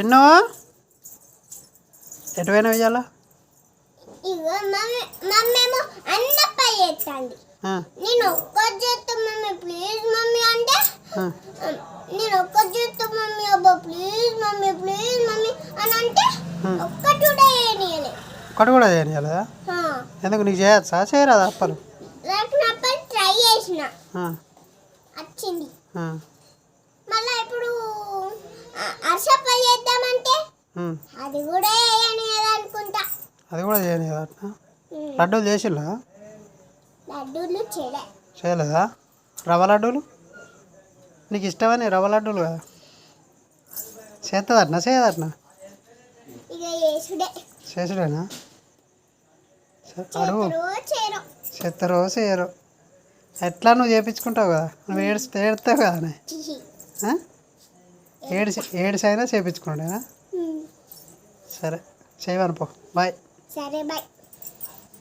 ఎన్నో ఎటు పోయినా ఇయ్యాల ఇగో మమ్మేమో అన్నపై చేస్తుంది. నేను ఒక్కటి చేస్తా మమ్మీ ప్లీజ్ మమ్మీ అంటే నేను ఒక్కటి చేస్తా మమ్మీ అబ్బా ప్లీజ్ మమ్మీ అని అంటే ఒక్కటి కూడా చేయనియలే. ఒక్కటి కూడా చేయనియలేదా? ఎందుకు నీకు చేయొచ్చా చేయరాదా అప్పలు? అప్పలు ట్రై చేసిన వచ్చింది. మళ్ళీ ఇప్పుడు అర్షప్పలు చేద్దామంటే అది కూడా చేయనియదు అనుకుంటా. అది కూడా చేయనియదా? లడ్డూలు చేసిల్లా? లడ్డూలు చేయలేదా? రవ్వ లడ్డూలు నీకు ఇష్టమని రవ్వ లడ్డూలు కదా చేస్తుందట్నా చేయదట్నా? ఇక చేసుడేనా? అడుగు చేస్తారో చేయరు ఎట్లా నువ్వు చేయించుకుంటావు కదా, నువ్వు ఏడుస్తావు కదా, ఏడిసైనా చేయించుకున్నాడేనా? సరే చేయమనుకో. బాయ్. సరే బాయ్.